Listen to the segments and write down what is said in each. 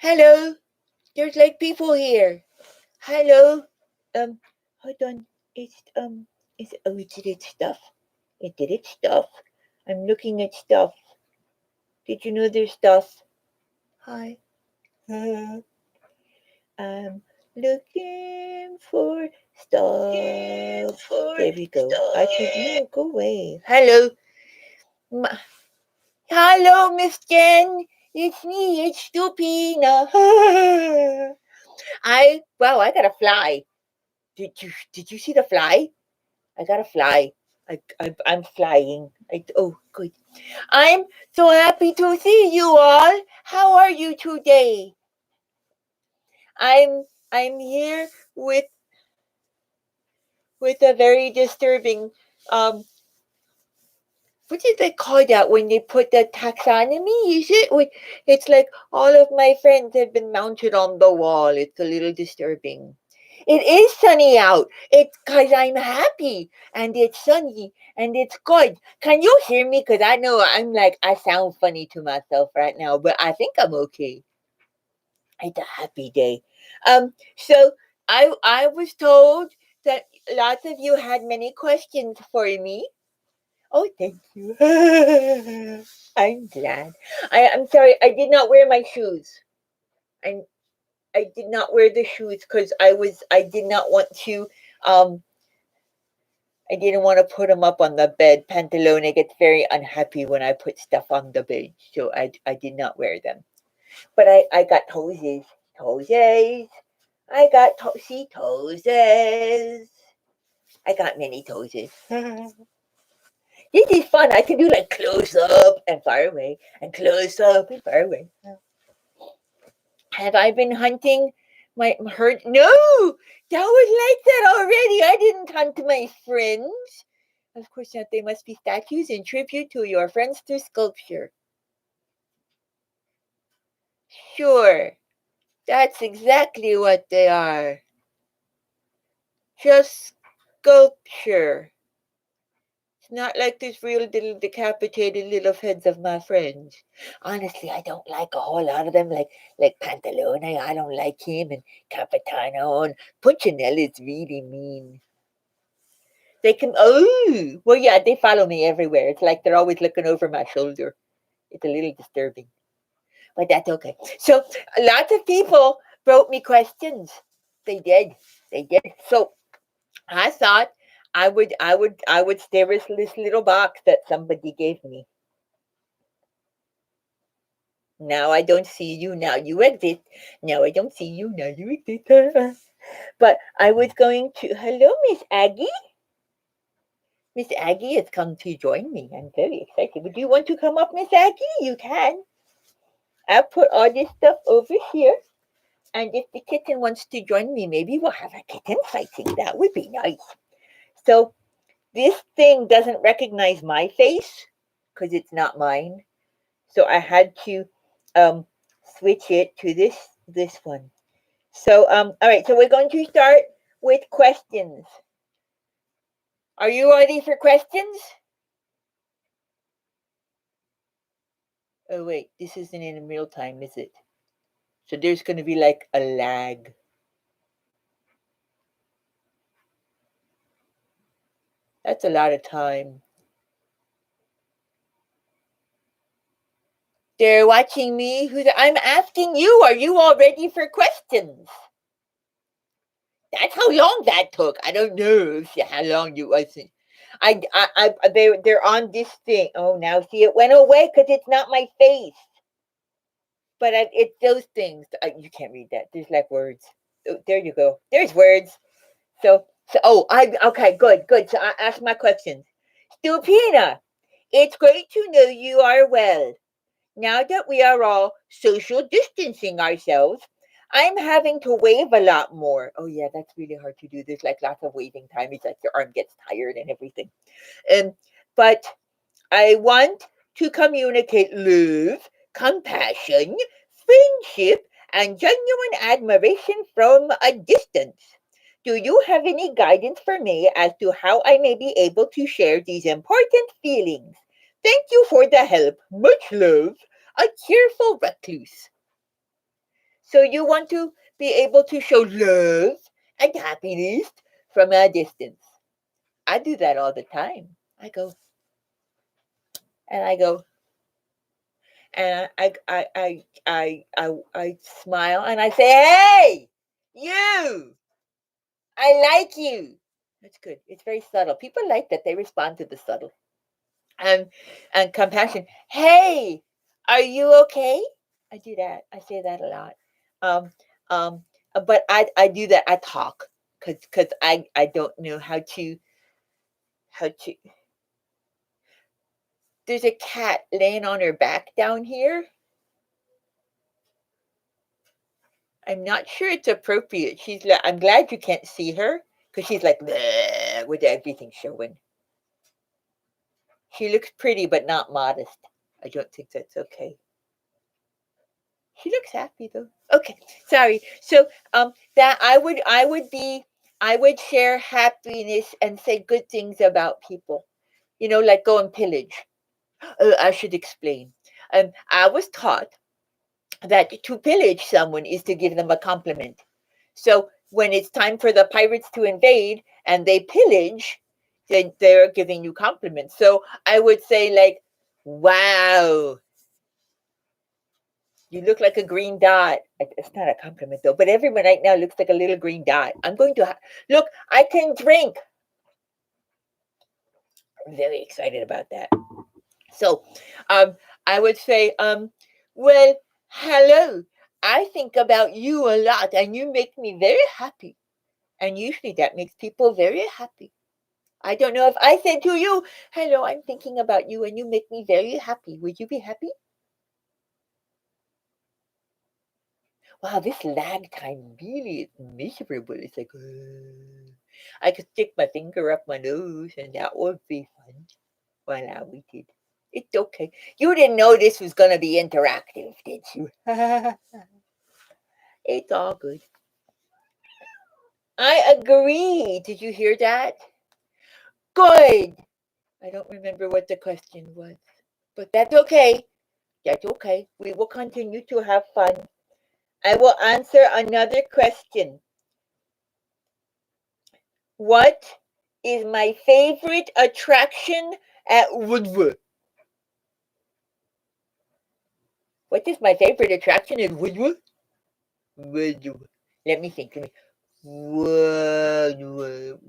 Hello. There's like people here. Hello. Hold on. It did its stuff. It did its stuff. I'm looking at stuff. Did you know there's stuff? Hi. I'm looking for stuff. There we go. I can no go away. Hello. Hello, Miss Jen. It's me. It's Stupina. I gotta fly. Did you see the fly? I gotta fly. I'm flying. Oh good. I'm so happy to see you all. How are you today? I'm here with a very disturbing um what did they call that when they put the taxonomy? Is it? It's like all of my friends have been mounted on the wall. It's a little disturbing. It is sunny out. It's because I'm happy and it's sunny and it's good. Can you hear me? Because I know I sound funny to myself right now, but I think I'm okay. It's a happy day. So I was told that lots of you had many questions for me. Oh, thank you. I'm glad. I'm sorry, I did not wear my shoes. I I did not wear the shoes because I did not want to I didn't want to put them up on the bed. Pantalone gets very unhappy when I put stuff on the bed, so I did not wear them. But I got toesies. Toesies. I got see toesies. I got many toesies. This is fun. I can do like close up and far away and close up and far away. Have I been hunting my herd? No, that was like that already. I didn't hunt my friends. Of course not. They must be statues in tribute to your friends through sculpture. Sure, that's exactly what they are. Just sculpture. It's not like these real little decapitated little heads of my friends. Honestly, I don't like a whole lot of them, like Pantalone. I don't like him, and Capitano, and Punchinello's really mean. They can well yeah, they follow me everywhere. It's like they're always looking over my shoulder. It's a little disturbing. But that's okay. So lots of people wrote me questions. They did. They did. So I thought I would stare at this little box that somebody gave me. Now I don't see you. Now you exist. Now I don't see you. Now you exist. But I was going to. Hello, Miss Aggie. Miss Aggie has come to join me. I'm very excited. Would you want to come up, Miss Aggie? You can. I'll put all this stuff over here. And if the kitten wants to join me, maybe we'll have a kitten fighting. That would be nice. So this thing doesn't recognize my face because it's not mine. So I had to um, switch it to this one. So all right. So we're going to start with questions. Are you ready for questions? Oh wait, this isn't in real time, is it? So there's going to be like a lag. That's a lot of time. They're watching me. I'm asking you, are you all ready for questions? That's how long that took. I don't know how long you wasn't. They're on this thing. Oh, now see, it went away because it's not my face. But it's those things. You can't read that. There's like words. Oh, there you go. There's words. Okay, good. So I ask my questions. Stupina, it's great to know you are well. Now that we are all social distancing ourselves, I'm having to wave a lot more. Oh yeah, that's really hard to do. There's like lots of waving time. It's like your arm gets tired and everything. But I want to communicate love, compassion, friendship, and genuine admiration from a distance. Do you have any guidance for me as to how I may be able to share these important feelings? Thank you for the help. Much love. A cheerful recluse. So you want to be able to show love and happiness from a distance. I do that all the time. I go, and I smile and I say, "Hey, you! I like you." That's good. It's very subtle. People like that. They respond to the subtle. And and compassion. Hey, are you okay? I do that. I say that a lot. Um, um, but I do that. I talk because I don't know how to. There's a cat laying on her back down here. I'm not sure it's appropriate. She's like, I'm glad you can't see her because she's like "Bleh," with everything showing. She looks pretty but not modest. I don't think that's okay. She looks happy though. Okay, sorry. So that I would share happiness and say good things about people. Like go and pillage. I should explain. I was taught that to pillage someone is to give them a compliment. So when it's time for the pirates to invade and they pillage, then they're giving you compliments. So I would say like, "Wow, you look like a green dot." It's not a compliment though, but everyone right now looks like a little green dot. I'm going to look. I can drink. I'm very excited about that. So, I would say, well, hello. I think about you a lot, and you make me very happy. And usually that makes people very happy. I don't know if I said to you, "Hello, I'm thinking about you, and you make me very happy." Would you be happy? Wow, this lag time really is miserable. It's like, I could stick my finger up my nose and that would be fun. Voila, we did. It's okay. You didn't know this was going to be interactive, did you? It's all good. I agree. Did you hear that? Good. I don't remember what the question was, but that's okay. That's okay. We will continue to have fun. I will answer another question. What is my favorite attraction at Woodward? What is my favorite attraction at Woodward? Woodward. Let me think. Woodward.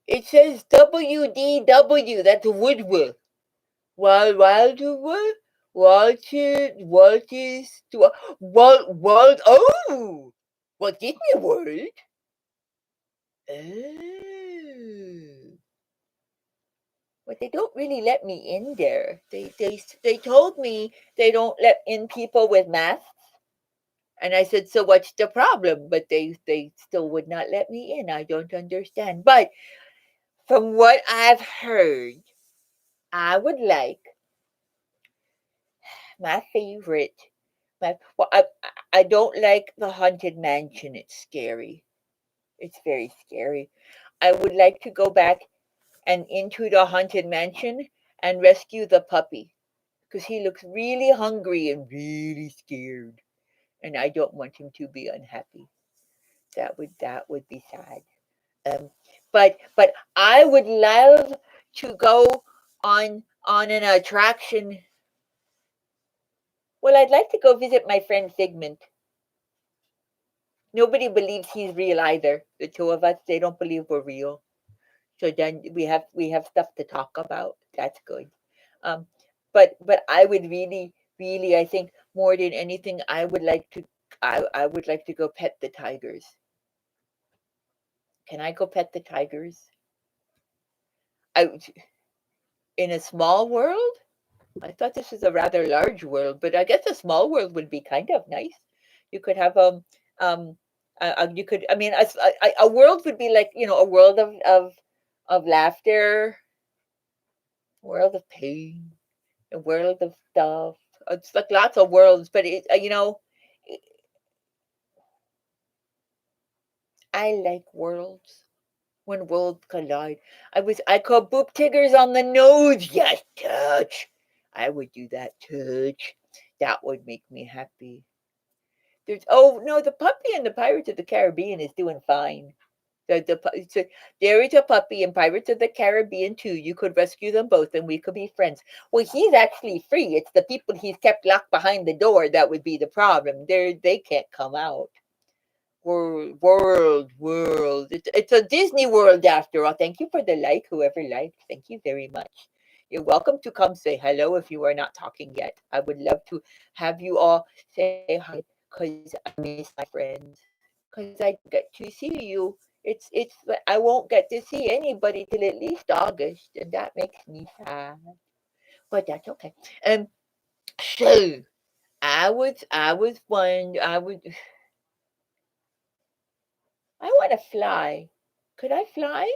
It says WDW. That's Woodward. Waldwood. Walters. Walt. Oh, Walt Disney World. Oh. But they don't really let me in there. They told me they don't let in people with masks, and I said, "So what's the problem?" But they still would not let me in. I don't understand. But from what I've heard, I would like my favorite. I don't like the haunted mansion. It's scary. It's very scary. I would like to go back and into the haunted mansion and rescue the puppy because he looks really hungry and really scared, and I don't want him to be unhappy. That would be sad. Um, but I would love to go on an attraction. Well, I'd like to go visit my friend Figment. Nobody believes he's real either. The two of us, they don't believe we're real. So then we have stuff to talk about. That's good. Um, but I would really I think more than anything I would like to go pet the tigers. Can I go pet the tigers? I in a small world? I thought this was a rather large world, but I guess a small world would be kind of nice. You could have um you could I mean a world would be like a world of laughter, world of pain, a world of stuff. It's like lots of worlds, but I like worlds. When worlds collide. I call boop tiggers on the nose. Yes, touch. I would do that, touch. That would make me happy. There's oh no, the puppy in the Pirates of the Caribbean is doing fine. So there is a puppy in Pirates of the Caribbean too. You could rescue them both, and we could be friends. Well, he's actually free. It's the people he's kept locked behind the door that would be the problem. They can't come out. World. It's a Disney World after all. Thank you for the like, whoever liked. Thank you very much. You're welcome to come say hello if you are not talking yet. I would love to have you all say hi because I miss my friends. Because I don't get to see you. I won't get to see anybody till at least August, and that makes me sad. But that's okay. Um, so I was one. I want to fly. Could I fly?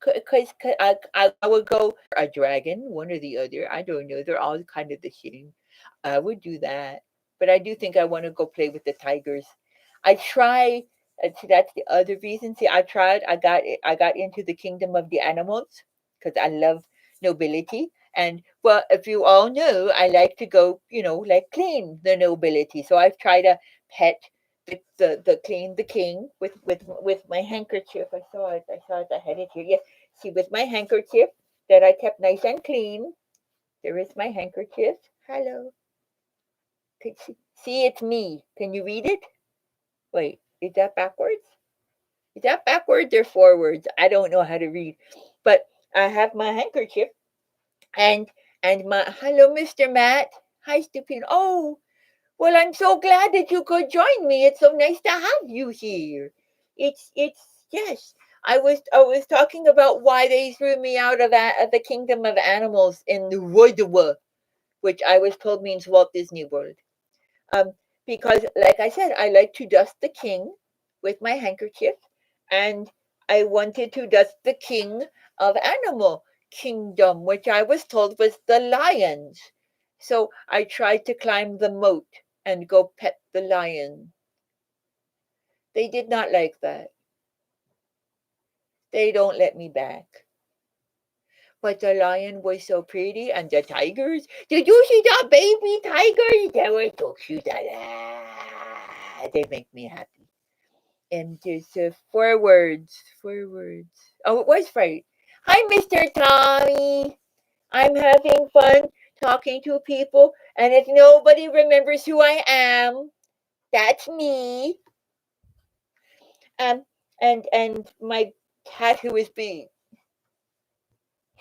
Because I would go a dragon, one or the other. I don't know. They're all kind of the same. I would do that, but I do think I want to go play with the tigers. I try. See, that's the other reason. See, I tried. I got into the kingdom of the animals because I love nobility. And well, if you all know, I like to go, like clean the nobility. So I've tried to pet the clean the king with my handkerchief. I saw it. I saw it. I had it here. Yes. See, with my handkerchief that I kept nice and clean. There is my handkerchief. Hello. See, it's me. Can you read it? Wait, is that backwards? Is that backwards or forwards? I don't know how to read. But I have my handkerchief and my hello, Mr. Matt. Hi, Stupina. Oh, well, I'm so glad that you could join me. It's so nice to have you here. It's yes. I was talking about why they threw me out of the kingdom of animals in the wood, which I was told means Walt Disney World. Um, because, like I said, I like to dust the king with my handkerchief, and I wanted to dust the king of animal kingdom, which I was told was the lions. So I tried to climb the moat and go pet the lion. They did not like that. They don't let me back. But the lion was so pretty, and the tigers. Did you see the baby tigers? They were so cute. They make me happy. And just forwards, forwards. Oh, it was right. Hi, Mr. Tommy. I'm having fun talking to people, and if nobody remembers who I am, that's me. Um, and my cat who is being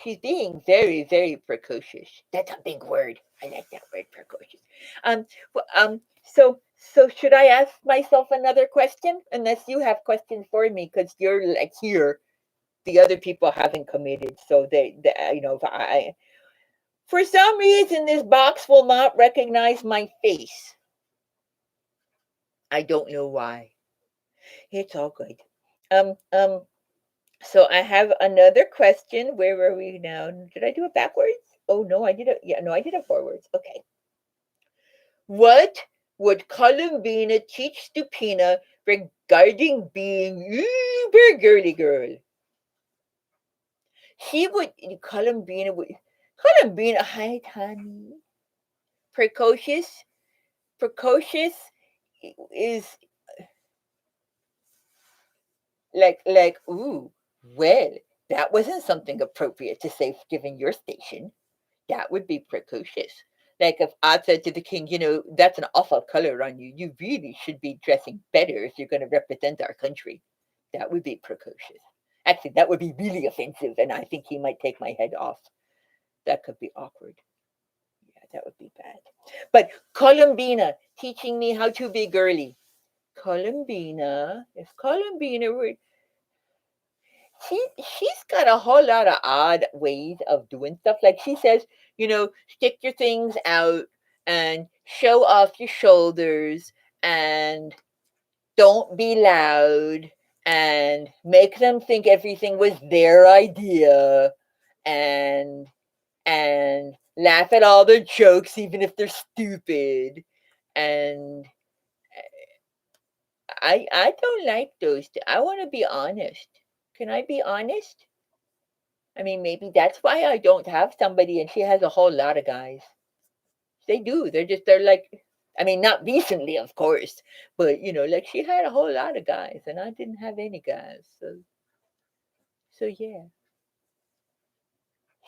she's being very very precocious. That's a big word. I like that word, precocious. So should I ask myself another question? Unless you have questions for me, because you're like here. The other people haven't committed, so if for some reason this box will not recognize my face. I don't know why. It's all good. Um, um, so I have another question. Where were we now? Did I do it backwards? Oh no, I did it. Yeah, no, I did it forwards. Okay. What would Columbina teach Stupina regarding being uber girly girl? She would Columbina, hi Tani. Precocious. Precocious is like ooh, well, that wasn't something appropriate to say given your station. That would be precocious. Like if I said to the king, that's an awful color on you. You really should be dressing better if you're going to represent our country. That would be precocious. Actually, that would be really offensive, and I think he might take my head off. That could be awkward. Yeah, that would be bad. But Columbina teaching me how to be girly. Columbina, if Columbina were she's got a whole lot of odd ways of doing stuff. Like she says, stick your things out and show off your shoulders and don't be loud and make them think everything was their idea and laugh at all their jokes even if they're stupid. And I don't like those. I want to be honest. Can I be honest? I mean, maybe that's why I don't have somebody and she has a whole lot of guys. They do. They're like, I mean, not recently, of course, but like she had a whole lot of guys, and I didn't have any guys. So yeah,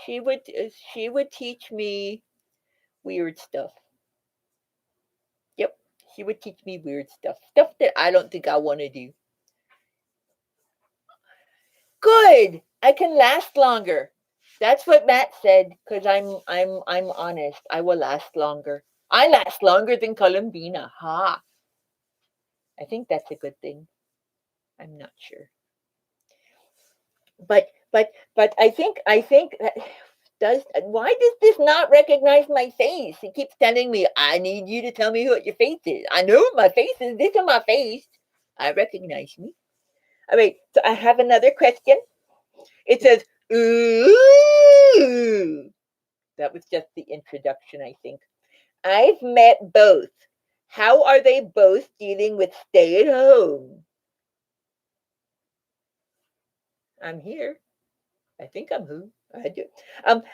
she would teach me weird stuff. Yep, she would teach me weird stuff that I don't think I want to do. Good. I can last longer. That's what Matt said. Because I'm honest. I will last longer. I last longer than Columbina. Ha. I think that's a good thing. I'm not sure. But I think that does why does this not recognize my face? It keeps telling me I need you to tell me what your face is. I know what my face is. This is my face. I recognize me. All right. So I have another question. It says, ooh. That was just the introduction, I think. I've met both. How are they both dealing with stay at home? I'm here. I think I'm who? I do.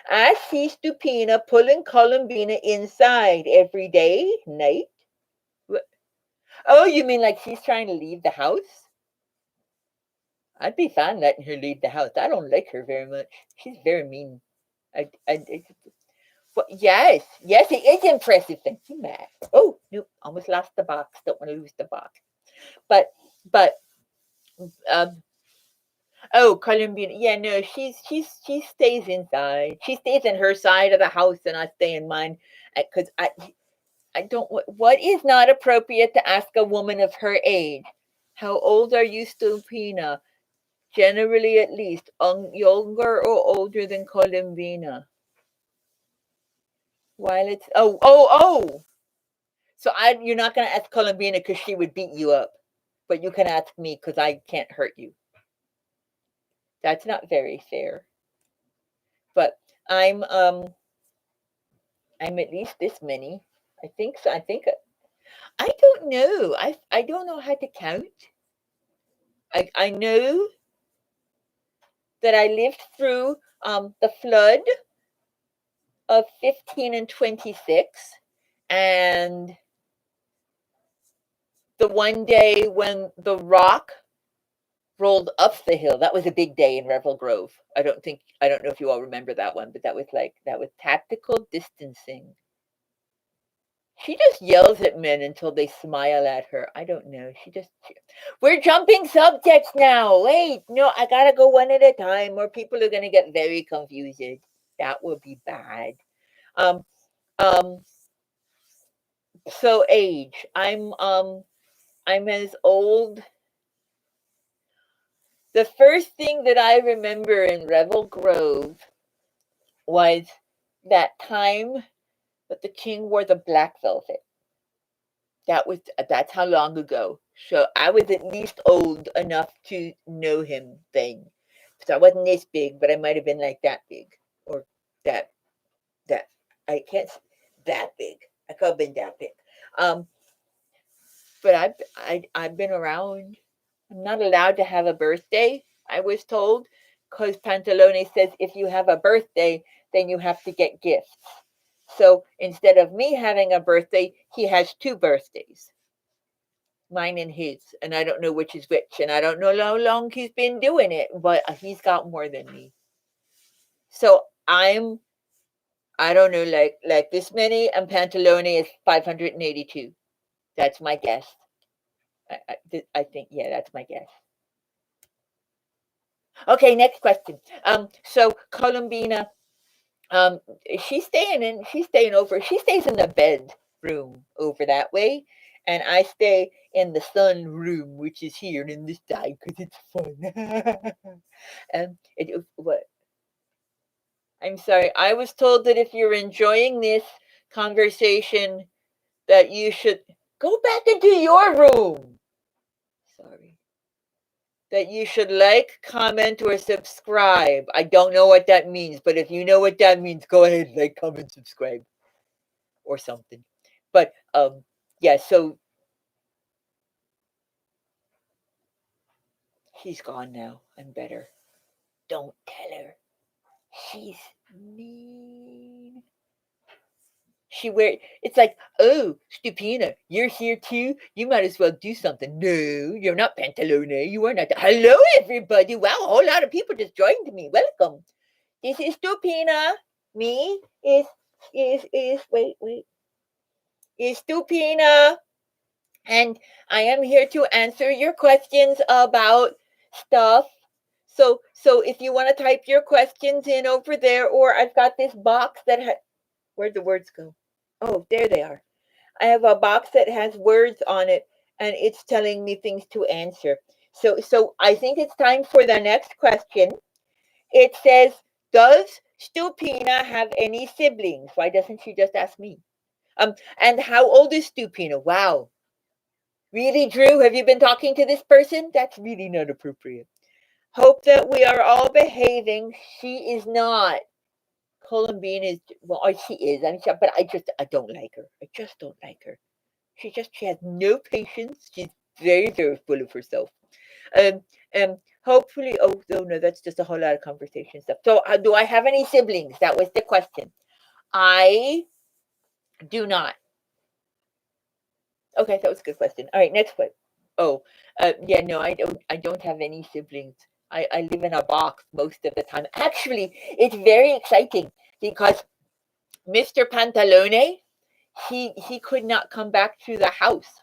I see Stupina pulling Columbina inside every day, night. Oh, you mean like she's trying to leave the house? I'd be fine letting her leave the house. I don't like her very much. She's very mean. I Well, yes, it is impressive. Thank you, Matt. Oh, nope, almost lost the box. Don't want to lose the box. But, but, um, oh, Columbia. Yeah, no, she stays inside. She stays in her side of the house, and I stay in mine. Because I don't. What is not appropriate to ask a woman of her age? How old are you, Stupina? Generally, at least, younger or older than Columbina. While it's oh. So you're not gonna ask Columbina because she would beat you up, but you can ask me because I can't hurt you. That's not very fair. But I'm um I'm at least this many. I think so. I don't know. I don't know how to count. I know that I lived through the flood of 15 and 26, and the one day when the rock rolled up the hill. That was a big day in Revel Grove. I don't know if you all remember that one, but that was tactical distancing. She just yells at men until they smile at her. I don't know. We're jumping subjects now. Wait, no, I gotta go one at a time, or people are gonna get very confused. That would be bad. Um, um. So age. I'm as old. The first thing that I remember in Revel Grove was that time that the king wore the black velvet. That's how long ago. So I was at least old enough to know him then. So I wasn't this big, but I might have been like that big, or that that I can't that big. I could have been that big. Um, but I've been around. I'm not allowed to have a birthday, I was told, because Pantalone says if you have a birthday, then you have to get gifts. So instead of me having a birthday, he has two birthdays, mine and his. And I don't know which is which. And I don't know how long he's been doing it, but he's got more than me. So I don't know, like this many, and Pantalone is 582. That's my guess. I think, yeah, that's my guess. Okay, next question. So Columbina, um, she's staying over. She stays in the bedroom over that way, and I stay in the sun room, which is here in this side because it's fun. What? I'm sorry. I was told that if you're enjoying this conversation, that you should go back into your room. Sorry. That you should like, comment, or subscribe. I don't know what that means, but if you know what that means, go ahead, like, comment, subscribe, or something. But yeah. So she's gone now. I'm better. Don't tell her. She's mean. she wear. It's like, oh, Stupina, you're here too. You might as well do something. No, you're not Pantalone. You are not. Hello, everybody. Wow, a whole lot of people just joined me. Welcome. This is Stupina. Me is wait is Stupina, and I am here to answer your questions about stuff. So if you want to type your questions in over there, or I've got this box that where'd the words go? Oh, there they are. I have a box that has words on it, and it's telling me things to answer. So I think it's time for the next question. It says, "Does Stupina have any siblings?" Why doesn't she just ask me? And how old is Stupina? Wow. Really, Drew? Have you been talking to this person? That's really not appropriate. Hope that we are all behaving. She is not. Columbine is, well, she is. But I don't like her. I just don't like her. She has no patience. She's very, very full of herself. Um, hopefully, oh no, that's just a whole lot of conversation stuff. So, do I have any siblings? That was the question. I do not. Okay, that was a good question. All right, next one. Oh, yeah, no, I don't. I don't have any siblings. I live in a box most of the time. Actually, it's very exciting because Mr. Pantalone, he could not come back to the house.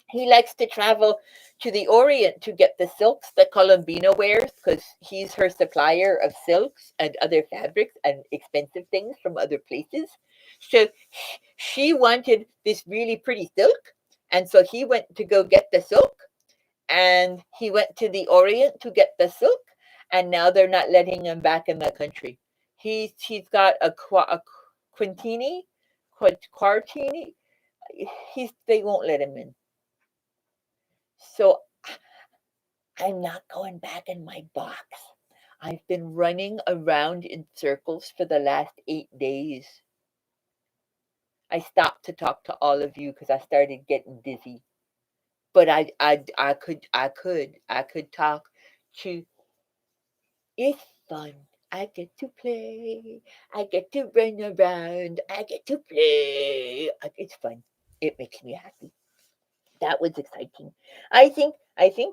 He likes to travel to the Orient to get the silks that Colombina wears because he's her supplier of silks and other fabrics and expensive things from other places. So she wanted this really pretty silk. And so he went to go get the silk, and he went to the Orient to get the silk. And now they're not letting him back in the country. He's got a quintini, quartini. They won't let him in. So I'm not going back in my box. I've been running around in circles for the last 8 days. I stopped to talk to all of you because I started getting dizzy. But I could talk to. It's fun. I get to play. I get to run around. I get to play. It's fun. It makes me happy. That was exciting. I think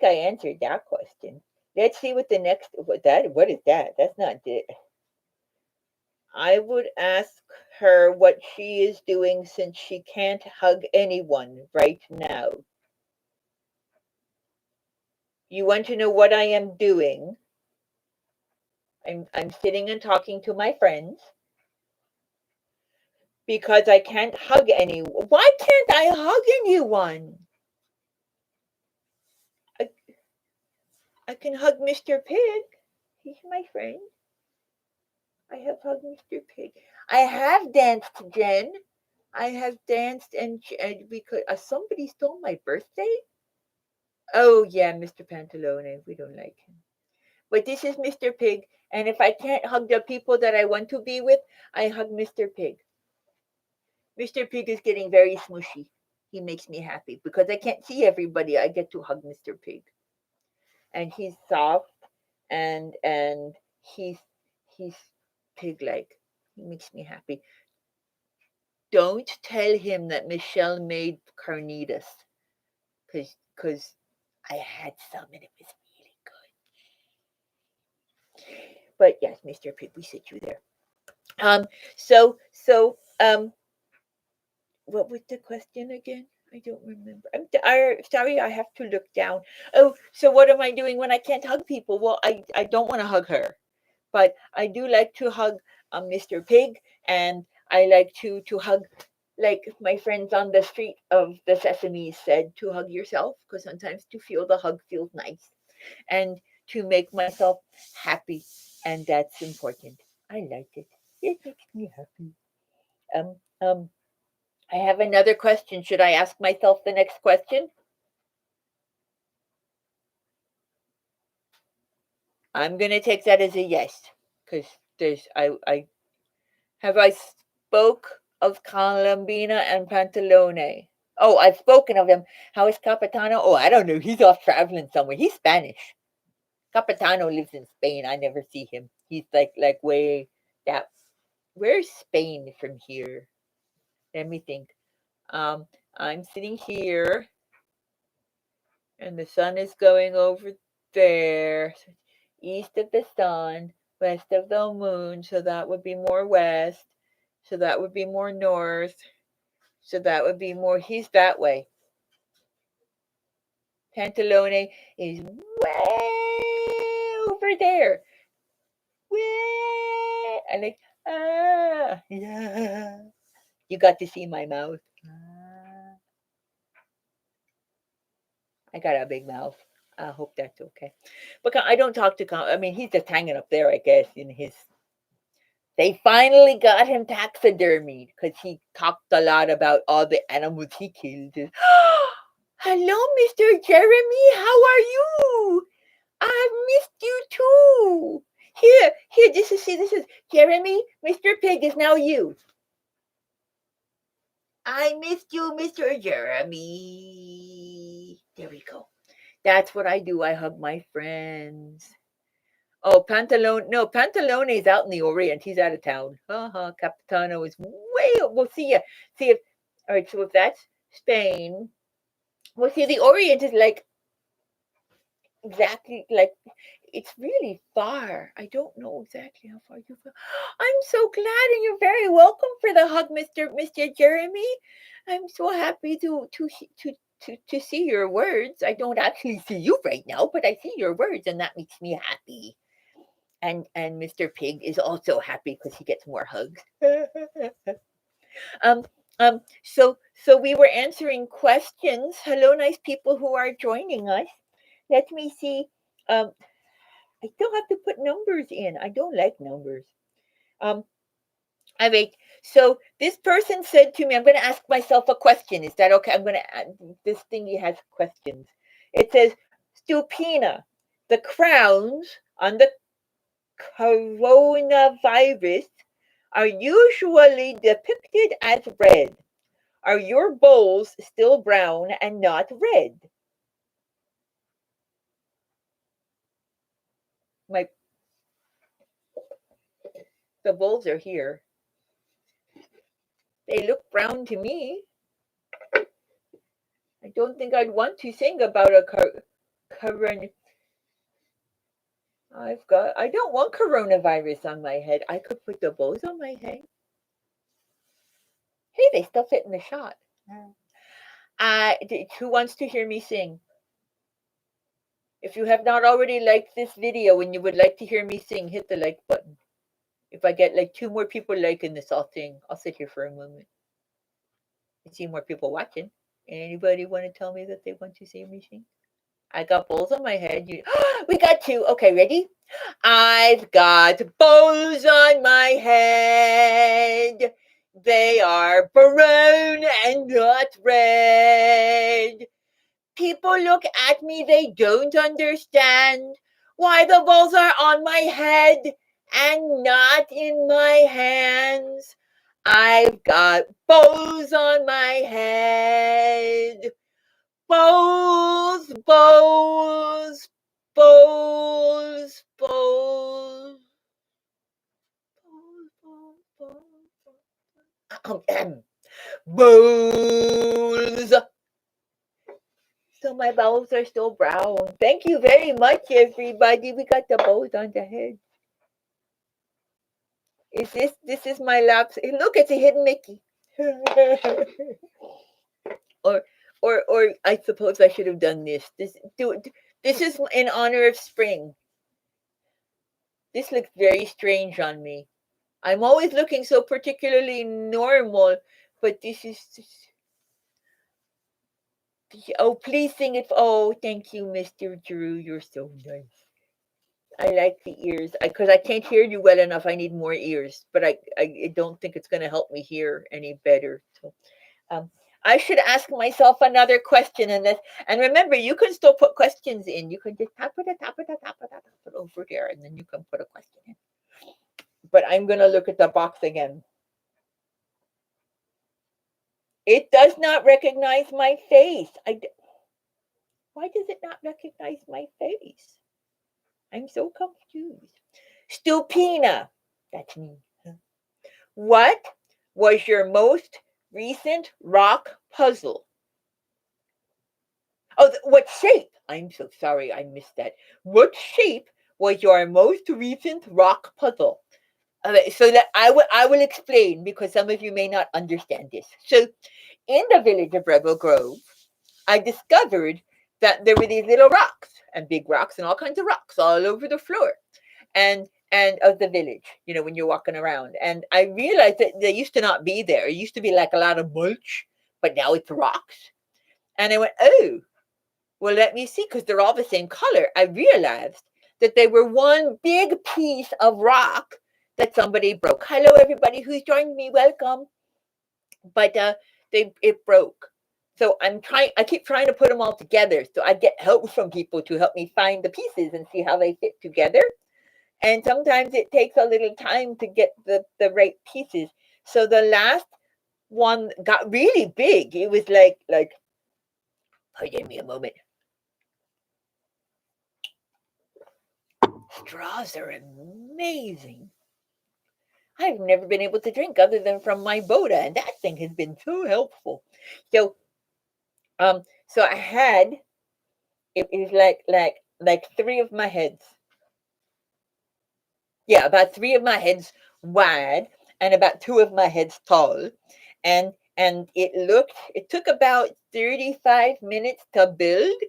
I answered that question. Let's see what the next what is that? That's not it. I would ask her what she is doing since she can't hug anyone right now. You want to know what I am doing? I'm sitting and talking to my friends because I can't hug anyone. Why can't I hug anyone? I, I can hug Mr. Pig. He's my friend. I have hugged Mr. Pig. I have danced, Jen. I have danced, and because somebody stole my birthday. Oh yeah, Mr. Pantalone. We don't like him. But this is Mr. Pig, and if I can't hug the people that I want to be with, I hug Mr. Pig. Mr. Pig is getting very smushy. He makes me happy because I can't see everybody. I get to hug Mr. Pig, and he's soft, and he's pig-like. He makes me happy. Don't tell him that Michelle made carnitas, because I had some and it was really good. But yes, Mr. Pig, we sit you there. Um, so what was the question again? I don't remember. Sorry, I have to look down. Oh, so what am I doing when I can't hug people? Well, I don't want to hug her, but I do like to hug Mr. Pig, and I like to hug, like my friends on the street of the Sesame said, to hug yourself, because sometimes to feel the hug feels nice, and to make myself happy, and that's important. I like it. It makes me happy. Um, um, I have another question. Should I ask myself the next question? I'm gonna take that as a yes, because there's I spoke of Colombina and Pantalone. Oh, I've spoken of them. How is Capitano? Oh, I don't know. He's off traveling somewhere. He's Spanish. Capitano lives in Spain. I never see him. He's like way that. Where's Spain from here? Let me think. I'm sitting here, and the sun is going over there, east of the sun, west of the moon. So that would be more west. So that would be more north. So that would be more. He's that way. Pantalone is way over there. Way. I like, yeah. You got to see my mouth. I got a big mouth. I hope that's okay. But I don't talk to. I mean, he's just hanging up there, I guess, in his. They finally got him taxidermied because he talked a lot about all the animals he killed. Hello, Mr. Jeremy. How are you? I've missed you too. Here, this is Jeremy. Mr. Pig is now you. I missed you, Mr. Jeremy. There we go. That's what I do. I hug my friends. Oh, Pantalone. No, Pantalone is out in the Orient. He's out of town. Capitano is way. We'll see ya. See if. All right. So if that's Spain, well, see, the Orient is like exactly like it's really far. I don't know exactly how far you go. I'm so glad, and you're very welcome for the hug, Mr. Jeremy. I'm so happy to see your words. I don't actually see you right now, but I see your words, and that makes me happy. And Mr. Pig is also happy because he gets more hugs. um so we were answering questions. Hello, nice people who are joining us. Let me see. Um, I still have to put numbers in. I don't like numbers. Um, I wait. So this person said to me, I'm going to ask myself a question. Is that okay? I'm going to add this thingy has questions. It says, Stupina, the crowns on the coronavirus are usually depicted as red. Are your bowls still brown and not red? My the bowls are here. They look brown to me. I don't think I'd want to sing about a corona. I don't want coronavirus on my head. I could put the bows on my head. Hey, they still fit in the shot. Who wants to hear me sing? If you have not already liked this video and you would like to hear me sing, hit the like button. If I get like 2 more people liking this, I'll sing. I'll sit here for a moment. I see more people watching. Anybody want to tell me that they want to see me sing? I got bowls on my head. We got 2. Okay, ready? I've got bows on my head. They are brown and not red. People look at me, they don't understand why the balls are on my head and not in my hands. I've got bows on my head. Bows, bows, bows, bows, bows. So my bowls are still brown. Thank you very much, everybody. We got the bows on the head. Is this is my laps? Look, it's a hidden Mickey. or or I suppose I should have done this. This is in honor of spring. This looks very strange on me. I'm always looking so particularly normal, but this is. Oh, please sing it. Oh, thank you, Mr. Drew. You're so nice. I like the ears because I can't hear you well enough. I need more ears, but I don't think it's going to help me hear any better. So, um, I should ask myself another question, and remember, you can still put questions in. You can just tap it over there, and then you can put a question in. But I'm going to look at the box again. It does not recognize my face. Why does it not recognize my face? I'm so confused. Stupina, that's me. What was your most recent rock puzzle. Oh, what shape? I'm so sorry, I missed that. What shape was your most recent rock puzzle? Okay, so that I will explain because some of you may not understand this. So, in the village of Rebel Grove, I discovered that there were these little rocks and big rocks and all kinds of rocks all over the floor and of the village, when you're walking around. And I realized that they used to not be there. It used to be like a lot of mulch, but now it's rocks. And I went, oh, well, let me see, because they're all the same color. I realized that they were one big piece of rock that somebody broke. Hello, everybody who's joined me. Welcome. But it broke. So I keep trying to put them all together. So I get help from people to help me find the pieces and see how they fit together. And sometimes it takes a little time to get the right pieces. So the last one got really big. It was like, pardon me a moment. Straws are amazing. I've never been able to drink other than from my Boda, and that thing has been so helpful. So, so I had it was like three of my heads. Yeah, about three of my heads wide and about two of my heads tall, and it took about 35 minutes to build,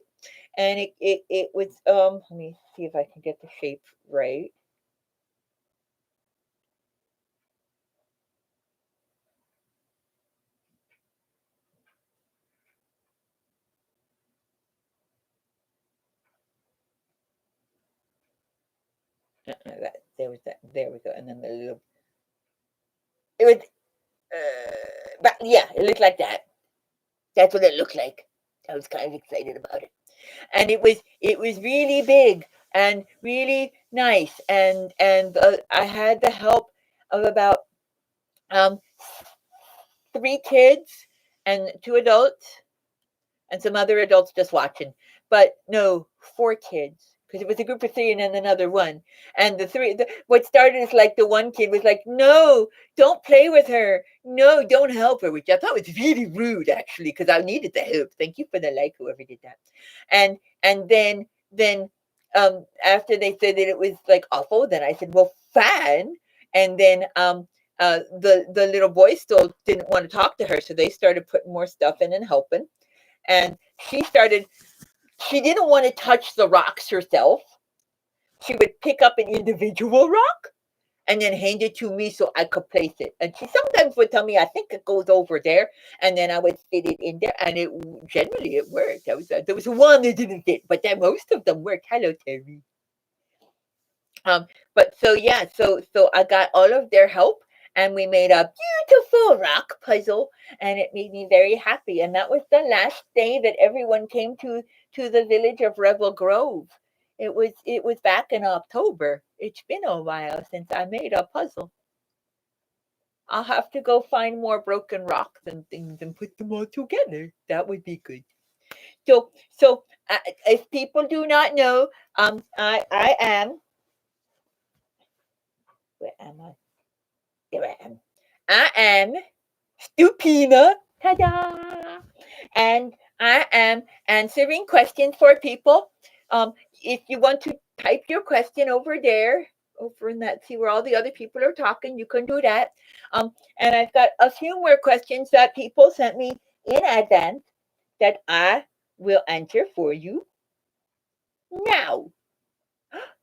and it was let me see if I can get the shape right. There we go, and then the little it was but yeah, it looked like that. That's what it looked like. I was kind of excited about it. And it was really big and really nice, and I had the help of about um 3 kids and 2 adults and some other adults just watching. But no, 4 kids, because it was a group of three and then another one. And what started is like the one kid was like, "No, don't play with her. No, don't help her," which I thought was really rude, actually, because I needed the help. Thank you for the like, whoever did that. And then after they said that it was like awful, then I said, "Well, fine." And then the little boy still didn't want to talk to her, so they started putting more stuff in and helping. And she didn't want to touch the rocks herself. She would pick up an individual rock and then hand it to me so I could place it. And she sometimes would tell me, "I think it goes over there," and then I would fit it in there, and it generally it worked. There was one that didn't fit, but then most of them worked. Hello, Terry. Um, but so yeah, so I got all of their help, and we made a beautiful rock puzzle, and it made me very happy. And that was the last day that everyone came to the village of Rebel Grove. It was back in October. It's been a while since I made a puzzle. I'll have to go find more broken rocks and things and put them all together. That would be good. So if people do not know, I am. Where am I? Here I am. I am Stupina. Ta-da! And I am answering questions for people. If you want to type your question over there, over in that, see where all the other people are talking, you can do that. And I've got a few more questions that people sent me in advance that I will answer for you now.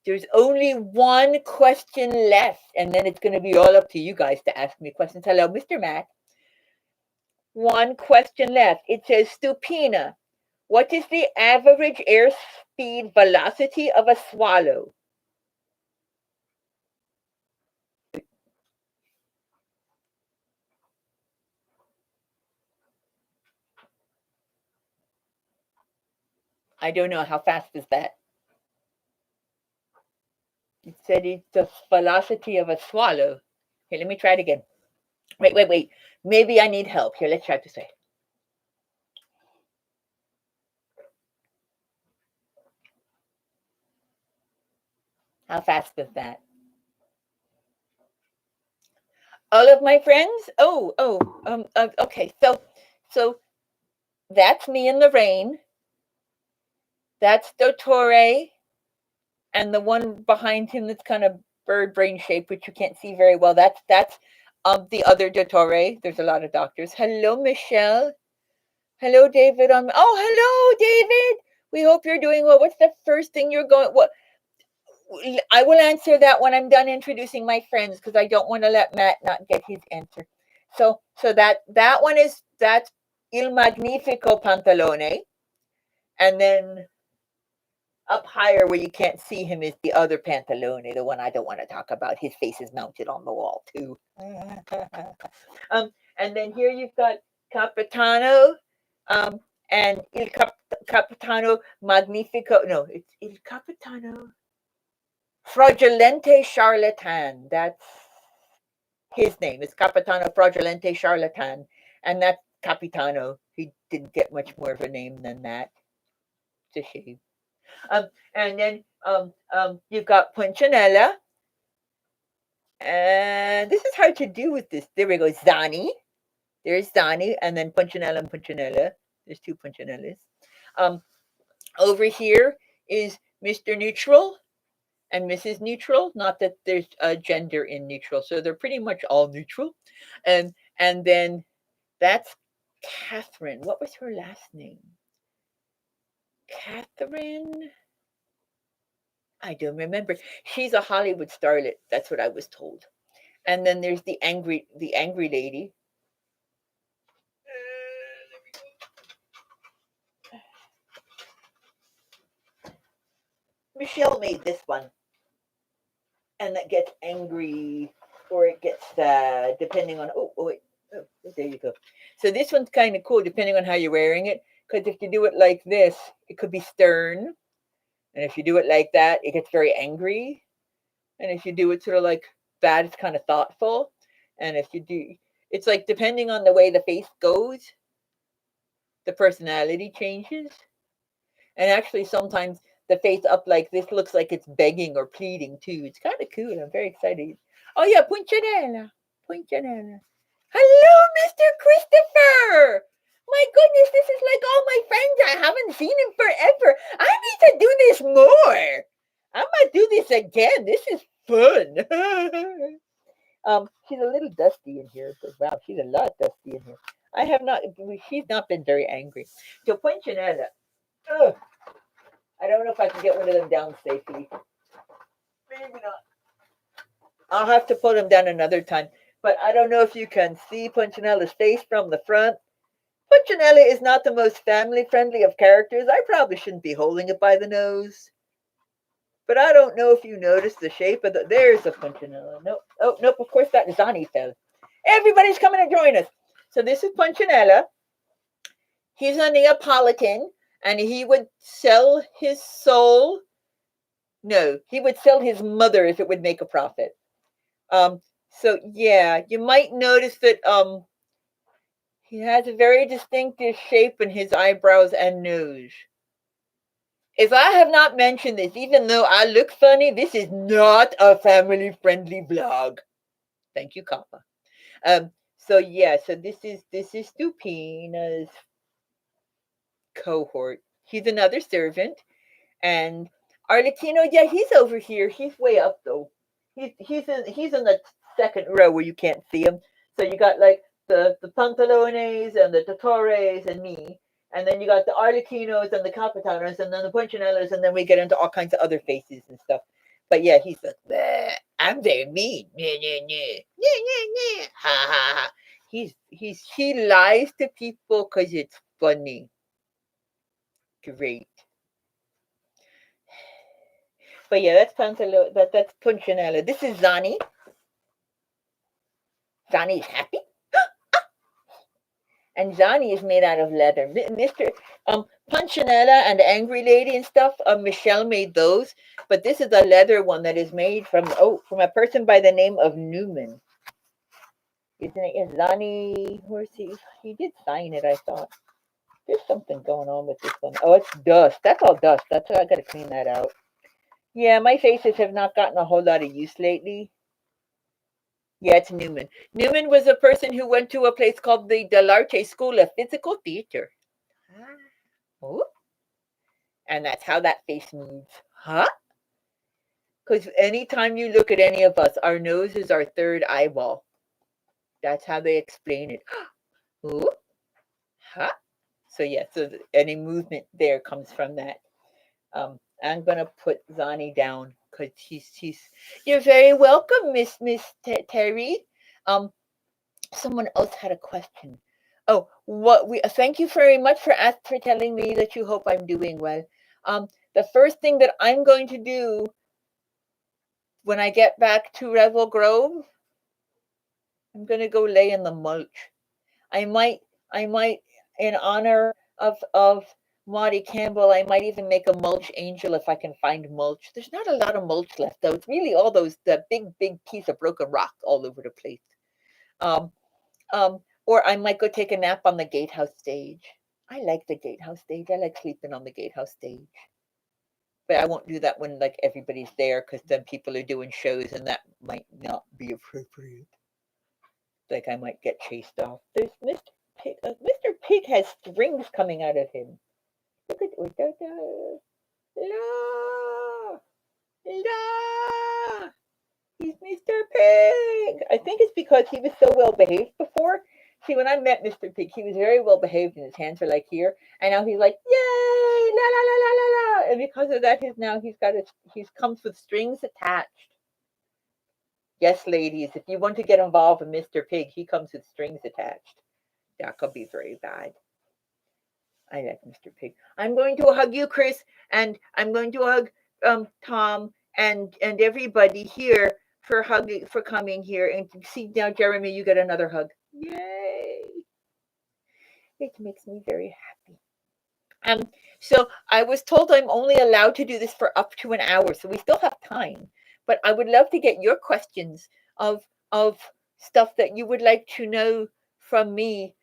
There's only one question left, and then it's going to be all up to you guys to ask me questions. Hello, Mr. Matt. One question left. It says, Stupina, what is the average airspeed velocity of a swallow? I don't know. How fast is that? It said it's the velocity of a swallow. Here, let me try it again. Wait. Maybe I need help. Here, let's try to say. How fast is that? All of my friends. Okay. So that's me in the rain. That's Dottore, and the one behind him that's kind of bird brain shaped, which you can't see very well. That's the other Dottore. There's a lot of doctors. Hello, Michelle. Hello, David. Hello, David. We hope you're doing well. What's the first thing you're going? What I will answer that when I'm done introducing my friends because I don't want to let Matt not get his answer. So that one is that's Il Magnifico Pantalone, and then up higher where you can't see him is the other Pantalone, the one I don't want to talk about. His face is mounted on the wall too. And then here you've got Capitano, um, and Capitano Magnifico. No, it's Il Capitano Fraudulente Charlatan. That's his name. It's Capitano Fraudulente Charlatan, and that's Capitano. He didn't get much more of a name than that. It's a shame. And then you've got Punchinella, and this is hard to do with this. There we go, Zani. There's Zani, and then Punchinella and Punchinella. There's two Punchinellas. Um, Over here is Mr. Neutral and Mrs. Neutral. Not that there's a gender in neutral, so they're pretty much all neutral. And then that's Catherine. What was her last name? Catherine. I don't remember. She's a Hollywood starlet. That's what I was told. And then there's the angry lady. Michelle made this one, and that gets angry or it gets sad depending on. Oh wait, oh, there you go. So this one's kind of cool depending on how you're wearing it. Because if you do it like this, it could be stern, and if you do it like that, it gets very angry. And if you do it sort of like that, it's kind of thoughtful. And if you do, it's like depending on the way the face goes, the personality changes. And actually, sometimes the face up like this looks like it's begging or pleading too. It's kind of cool. I'm very excited. Oh yeah, Punchinella, Punchinella. Hello, Mr. Christopher. My goodness, this is like all my friends. I haven't seen him forever. I need to do this more. I'm gonna do this again. This is fun. She's a little dusty in here. But wow, she's a lot dusty in here. I have not. She's not been very angry. So Punchinella. Ugh. I don't know if I can get one of them down safely. Maybe not. I'll have to put him down another time. But I don't know if you can see Punchinella's face from the front. Punchinella is not the most family friendly of characters. I probably shouldn't be holding it by the nose. But I don't know if you noticed the shape of the. There's a Punchinella. Nope. Oh, nope. Of course, that Zani fell. Everybody's coming to join us. So this is Punchinella. He's a Neapolitan, and he would sell his soul. No, he would sell his mother if it would make a profit. So yeah, you might notice that he has a very distinctive shape in his eyebrows and nose. If I have not mentioned this, even though I look funny, this is not a family-friendly vlog. Thank you, Kappa. So yeah, so this is Stupina's cohort. He's another servant, and Arlecchino, yeah, he's over here. He's way up though. He's in the second row where you can't see him. So you got like the Pantalones and the Dottores and me, and then you got the Arlecchinos and the Capitanos and then the Punchinellas, and then we get into all kinds of other faces and stuff. But yeah, he's like, I'm very mean. Nah, nah, nah. Nah, nah, nah. Ha ha ha. He lies to people because it's funny. Great. But yeah, that's Punchinella. This is Zani. Zani is happy. And Zani is made out of leather. Mr. Punchinella and Angry Lady and stuff, Michelle made those. But this is a leather one that is made from a person by the name of Newman. Isn't it? Is Zani, where's he? He did sign it, I thought. There's something going on with this one. Oh, it's dust. That's all dust. That's why I got to clean that out. Yeah, my faces have not gotten a whole lot of use lately. Yeah, it's Newman. Newman was a person who went to a place called the Delarte School of Physical Theater. Ah. Oh, and that's how that face moves. Huh? Because anytime you look at any of us, our nose is our third eyeball. That's how they explain it. Ooh, huh? So yeah, so any movement there comes from that. I'm gonna put Zani down because he's. You're very welcome, Miss Terry. Um, someone else had a question. Oh, what we thank you very much for telling me that you hope I'm doing well. The first thing that I'm going to do when I get back to Revel Grove, I'm gonna go lay in the mulch. I might, I might, in honor of Maudie Campbell, I might even make a mulch angel if I can find mulch. There's not a lot of mulch left though. It's really all the big piece of broken rock all over the place. Um, or I might go take a nap on the gatehouse stage. I like the gatehouse stage. I like sleeping on the gatehouse stage. But I won't do that when like everybody's there because then people are doing shows and that might not be appropriate. Like I might get chased off. There's Mr. Pig. Mr. Pig has strings coming out of him. Look at la la. He's Mr. Pig. I think it's because he was so well behaved before. See, when I met Mr. Pig, he was very well behaved, and his hands were like here, and now he's like, yay, la la la la la la. And because of that, he's comes with strings attached. Yes, ladies, if you want to get involved with Mr. Pig, he comes with strings attached. That could be very bad. I like Mr. Pig. I'm going to hug you, Chris, and I'm going to hug Tom and everybody here for coming here. And see now, Jeremy, you get another hug. Yay! It makes me very happy. So I was told I'm only allowed to do this for up to an hour, so we still have time. But I would love to get your questions of stuff that you would like to know from me,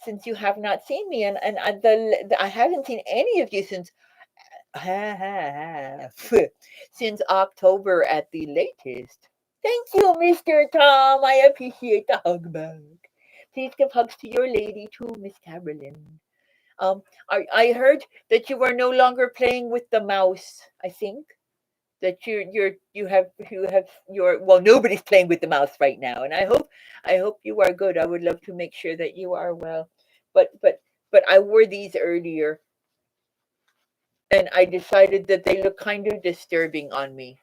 since you have not seen me, and I haven't seen any of you since since October at the latest. Thank you, Mr. Tom. I appreciate the hug back. Please give hugs to your lady too, Miss Carolyn. Um, I heard that you are no longer playing with the mouse. I think that you have your well. Nobody's playing with the mouse right now, and I hope you are good. I would love to make sure that you are well, but I wore these earlier, and I decided that they look kind of disturbing on me.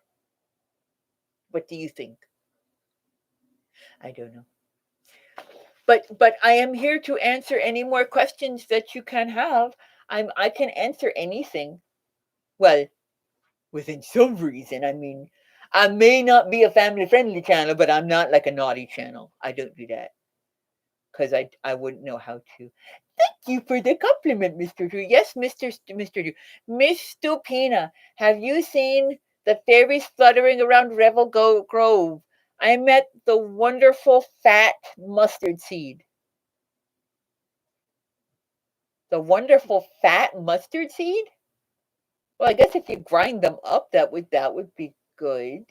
What do you think? I don't know. But I am here to answer any more questions that you can have. I can answer anything. Well, within some reason. I mean, I may not be a family friendly channel, but I'm not like a naughty channel. I don't do that because I wouldn't know how to. Thank you for the compliment, Mr. Drew. Yes, Mr. Drew. Miss Stupina, have you seen the fairies fluttering around Grove? I met the wonderful fat mustard seed. The wonderful fat mustard seed? Well, I guess if you grind them up, that would be good.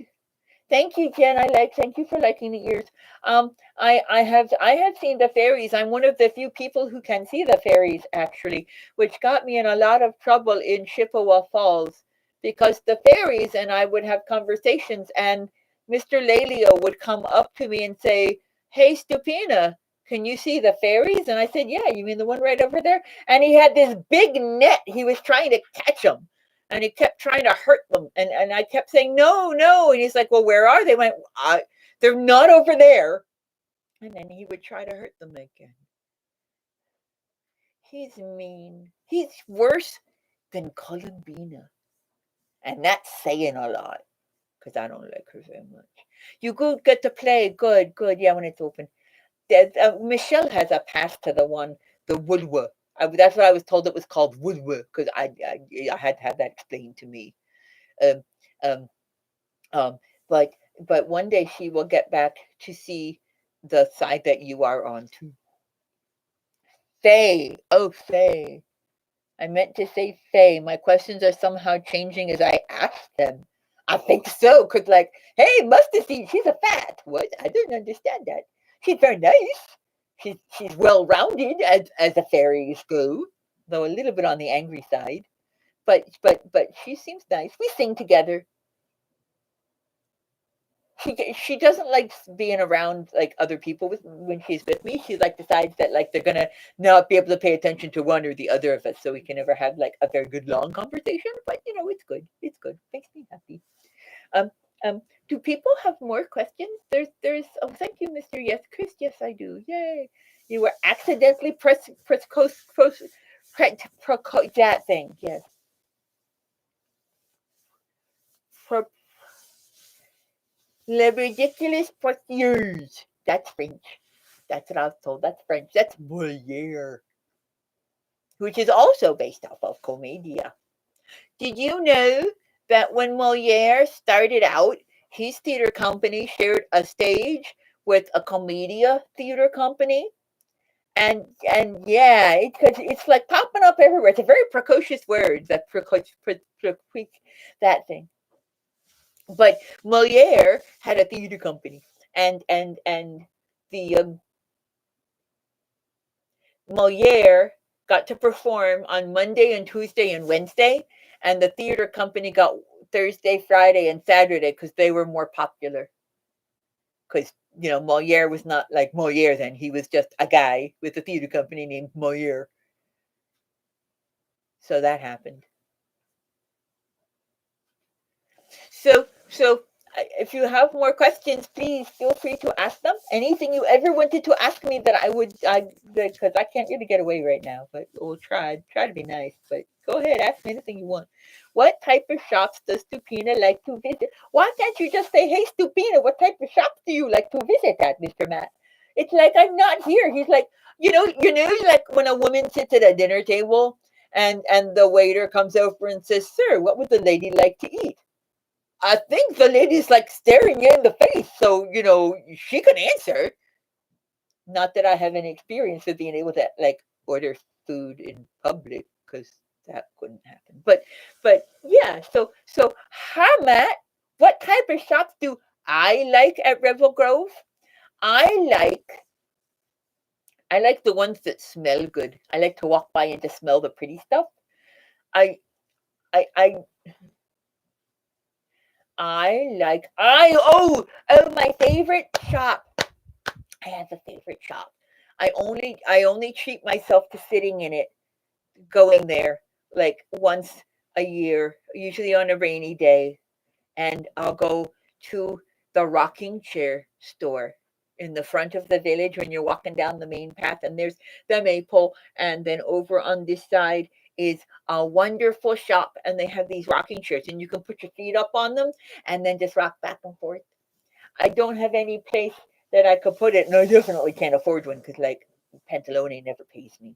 Thank you, Jen. Thank you for liking the ears. I have seen the fairies. I'm one of the few people who can see the fairies actually, which got me in a lot of trouble in Chippewa Falls because the fairies and I would have conversations, and Mr. Lalio would come up to me and say, "Hey, Stupina, can you see the fairies?" And I said, "Yeah, you mean the one right over there?" And he had this big net. He was trying to catch them and he kept trying to hurt them. And I kept saying, no, no. And he's like, well, where are they? I went, they're not over there. And then he would try to hurt them again. He's mean. He's worse than Columbina. And that's saying a lot because I don't like her very much. You go get to play. Good, good. Yeah, when it's open. Michelle has a pass to the Woodwa. That's what I was told it was called Woodwa because I had to have that explained to me. Um, um, Um, but one day she will get back to see the side that you are on too. Faye, oh Faye. I meant to say Faye. My questions are somehow changing as I ask them. I think so, because like, hey, mustard seed, she's a fat. What? I don't understand that. She's very nice. She's well rounded as the fairies go, though a little bit on the angry side. But she seems nice. We sing together. She doesn't like being around like other people with when she's with me. She like decides that like they're gonna not be able to pay attention to one or the other of us, so we can never have like a very good long conversation. But you know, it's good. It's good. Makes me happy. Um, do people have more questions? There's. Oh, thank you, Mr. Yes, Chris. Yes, I do. Yay! You were accidentally that thing. Yes. Pro, le ridiculous postures. That's French. That's what I was told. That's French. That's Moliere, which is also based off of Commedia. Did you know that when Moliere started out, his theater company shared a stage with a Commedia theater company? And yeah, it's like popping up everywhere. It's a very precocious word, that thing. But Moliere had a theater company, and the Moliere got to perform on Monday and Tuesday and Wednesday, and the theater company got Thursday, Friday, and Saturday because they were more popular. Because Moliere was not like Moliere then; he was just a guy with a theater company named Moliere. So that happened. So if you have more questions, please feel free to ask them. Anything you ever wanted to ask me that because I can't really get away right now, but we'll try to be nice. But go ahead, ask me anything you want. What type of shops does Stupina like to visit? Why can't you just say, "Hey, Stupina, what type of shops do you like to visit at, Mr. Matt?" It's like I'm not here. He's like, like when a woman sits at a dinner table and the waiter comes over and says, "Sir, what would the lady like to eat?" I think the lady's like staring you in the face, so she can answer. Not that I have any experience with being able to like order food in public because that couldn't happen. But yeah, so hi Matt, what type of shops do I like at Revel Grove? I like I like the ones that smell good. I like to walk by and just smell the pretty stuff. I I I I my favorite shop. I have a favorite shop. I only treat myself to sitting in it, going there like once a year, usually on a rainy day, and I'll go to the rocking chair store in the front of the village when you're walking down the main path, and there's the maple, and then over on this side is a wonderful shop, and they have these rocking chairs, and you can put your feet up on them and then just rock back and forth. I don't have any place that I could put it, and I definitely can't afford one because, like, Pantalone never pays me.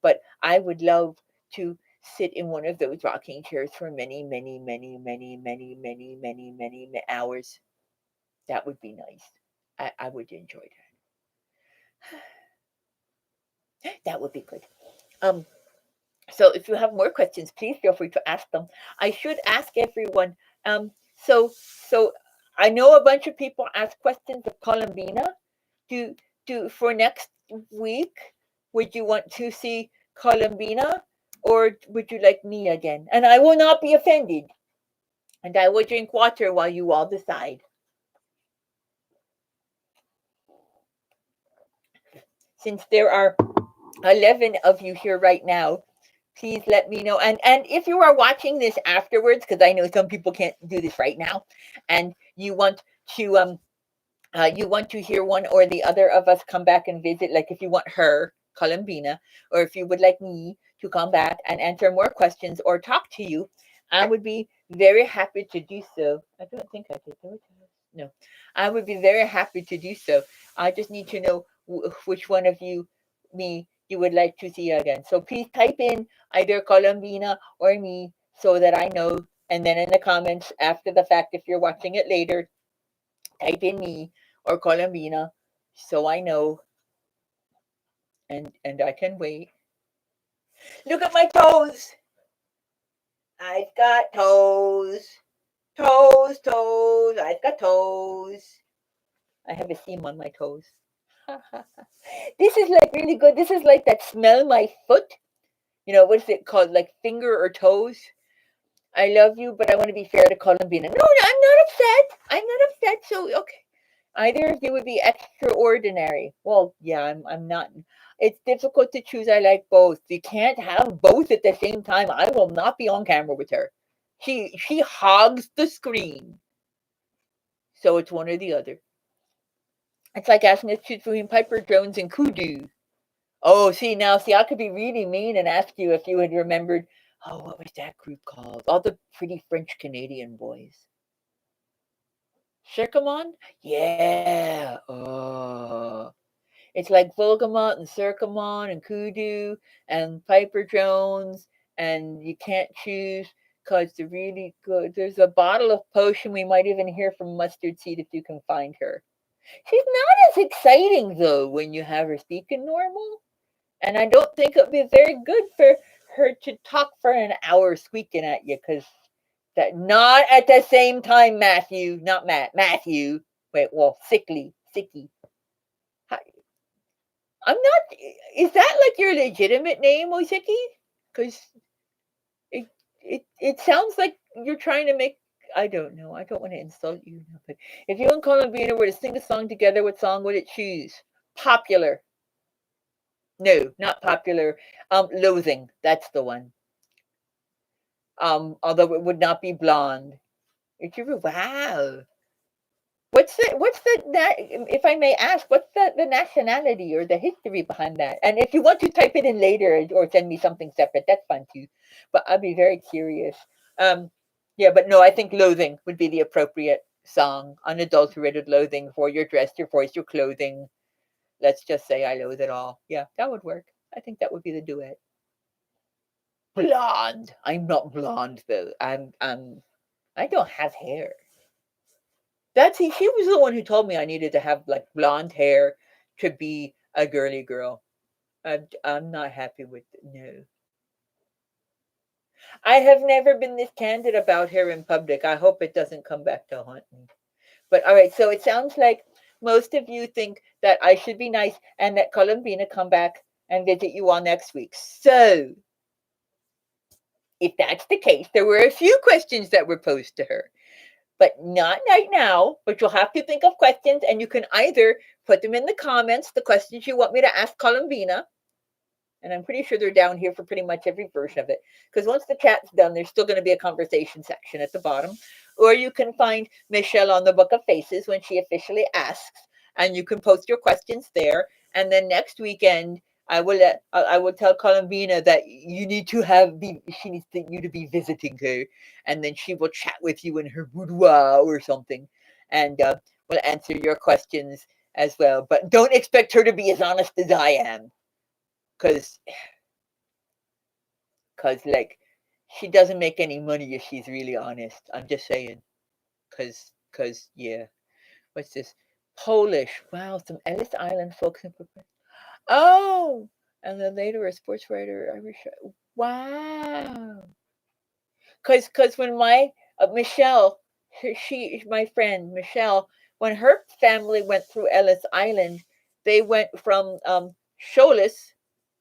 But I would love to sit in one of those rocking chairs for many, many, many, many, many, many, many, many hours. That would be nice. I would enjoy that. That would be good. Um, so if you have more questions, please feel free to ask them. I should ask everyone. So I know a bunch of people ask questions of Columbina. Do for next week, would you want to see Columbina or would you like me again? And I will not be offended. And I will drink water while you all decide. Since there are 11 of you here right now, please let me know. And if you are watching this afterwards, because I know some people can't do this right now, and you want to hear one or the other of us come back and visit, like if you want her, Columbina, or if you would like me to come back and answer more questions or talk to you, I would be very happy to do so. I don't think I did. No, I would be very happy to do so. I just need to know which one of you would like to see again. So please type in either Columbina or me so that I know. And then in the comments after the fact, if you're watching it later, type in me or Columbina so I know and I can wait. Look at my toes. I've got toes. Toes, toes. I've got toes. I have a seam on my toes. This is like really good. This is like that smell my foot. What is it called? Like finger or toes? I love you, but I want to be fair to Columbina. No, I'm not upset. I'm not upset. So, okay. Either of you would be extraordinary. Well, yeah, I'm not. It's difficult to choose. I like both. You can't have both at the same time. I will not be on camera with her. She hogs the screen. So it's one or the other. It's like asking us to choose between Piper Jones and Kudu. Oh, see, I could be really mean and ask you if you had remembered. Oh, what was that group called? All the pretty French Canadian boys. Circumon? Yeah. Oh. It's like Volgamot and Circumon and Kudu and Piper Jones, and you can't choose because they're really good. There's a bottle of potion we might even hear from Mustard Seed if you can find her. She's not as exciting though when you have her speaking normal, and I don't think it would be very good for her to talk for an hour squeaking at you because that not at the same time, Matthew, not Matthew. Wait, well, sicky. I'm not. Is that like your legitimate name, Oisiki? Because it it sounds like you're trying to make. I don't know. I don't want to insult you, but if you and Columbina were to sing a song together, what song would it choose? Popular. No, not popular. Loathing. That's the one. Although it would not be blonde. Wow. If I may ask, what's the nationality or the history behind that? And if you want to type it in later or send me something separate, that's fine too. But I'd be very curious. Um, yeah, but no, I think Loathing would be the appropriate song. Unadulterated loathing for your dress, your voice, your clothing. Let's just say I loathe it all. Yeah, that would work. I think that would be the duet. Blonde. I'm not blonde though. I don't have hair. She was the one who told me I needed to have like blonde hair to be a girly girl. I'm not happy with it. No. I have never been this candid about her in public. I hope it doesn't come back to haunt me. But all right, so it sounds like most of you think that I should be nice and that Columbina come back and visit you all next week. So if that's the case, there were a few questions that were posed to her. But not right now. But you'll have to think of questions, and you can either put them in the comments, the questions you want me to ask Columbina, and I'm pretty sure they're down here for pretty much every version of it. Because once the chat's done, there's still going to be a conversation section at the bottom. Or you can find Michelle on the Book of Faces when she officially asks, and you can post your questions there. And then next weekend, I will tell Columbina that you need to she needs you to be visiting her, and then she will chat with you in her boudoir or something, and will answer your questions as well. But don't expect her to be as honest as I am, because like she doesn't make any money if she's really honest. I'm just saying, because yeah, what's this? Polish. Wow, some Ellis Island folks in. Oh, and then later a sports writer. Wow. Because when my Michelle, my friend Michelle, when her family went through Ellis Island, they went from Sholis,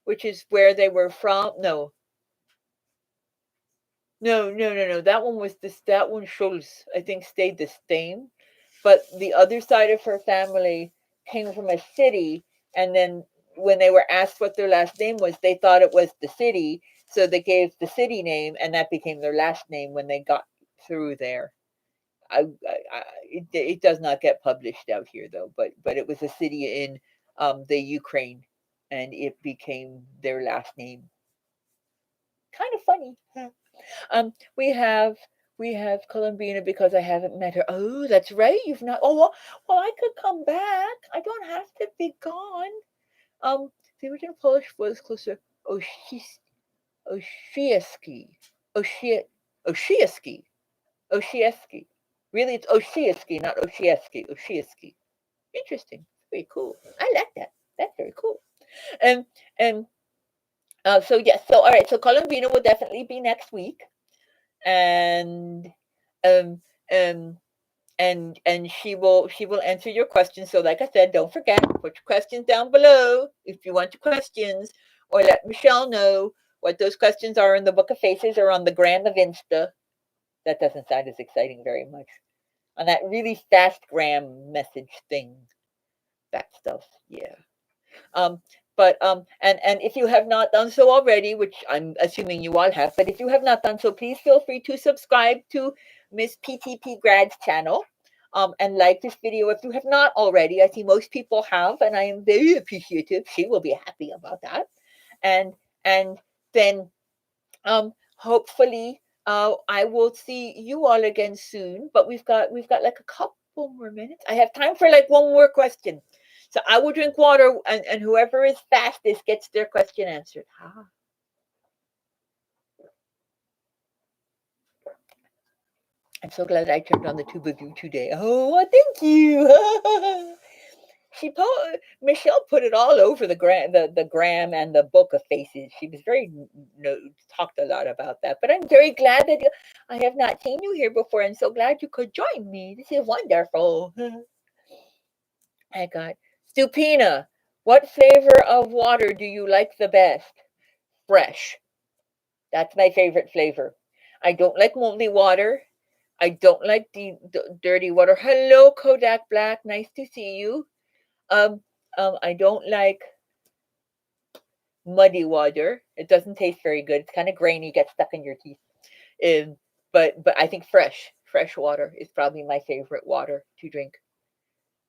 which is where they were from. No. That one was this. That one Sholis, I think, stayed the same, but the other side of her family came from a city, and then when they were asked what their last name was, they thought it was the city, so they gave the city name, and that became their last name when they got through there. It does not get published out here though, but it was a city in the Ukraine, and it became their last name. Kind of funny. Huh? Um, we have we have Columbina because I haven't met her. Oh, that's right. You've not. Oh, well, I could come back. I don't have to be gone. The original Polish was closer. Oshis, Oshieski, Oshie, Oshieski, Oshieski. Really, it's Oshieski, not Oshieski. Oshieski. Interesting. Very cool. I like that. That's very cool. And and so yes. So all right. So Columbina will definitely be next week. And Um, and she will answer your questions. So like I said, don't forget, put your questions down below if you want your questions, or let Michelle know what those questions are in the Book of Faces or on the gram of Insta. That doesn't sound as exciting very much. On that really fast gram message thing. That stuff. Yeah. Um, and if you have not done so already, which I'm assuming you all have, but if you have not done so, please feel free to subscribe to Miss PTP Grad's channel. And like this video if you have not already. I see most people have, and I am very appreciative. She will be happy about that. And and then hopefully I will see you all again soon. But we've got like a couple more minutes. I have time for like one more question. So I will drink water, and whoever is fastest gets their question answered. Ah, I'm so glad I turned on the tube of you today. Oh, thank you. Michelle put it all over the gram and the Book of Faces. She was very no, talked a lot about that. But I'm very glad that I have not seen you here before, and so glad you could join me. This is wonderful. I got Stupina. What flavor of water do you like the best? Fresh. That's my favorite flavor. I don't like moldy water. I don't like the dirty water. Hello, Kodak Black. Nice to see you. Um, I don't like muddy water. It doesn't taste very good. It's kind of grainy, gets stuck in your teeth. Um, but I think fresh water is probably my favorite water to drink.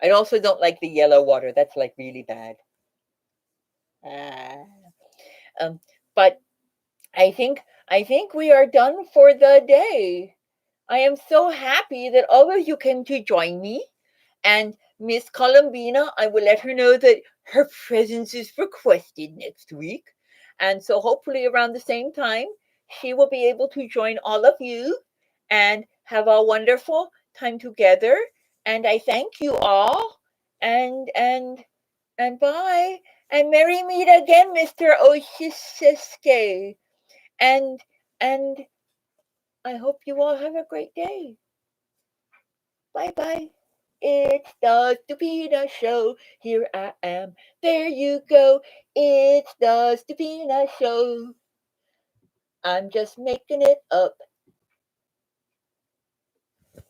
I also don't like the yellow water. That's like really bad. Ah. Um, but I think we are done for the day. I am so happy that all of you came to join me. And Miss Columbina, I will let her know that her presence is requested next week. And so hopefully around the same time, she will be able to join all of you and have a wonderful time together. And I thank you all. And bye. And merry meet again, Mr. Oshiske. And and I hope you all have a great day. Bye bye. It's the Stupina Show. Here I am. There you go. It's the Stupina Show. I'm just making it up.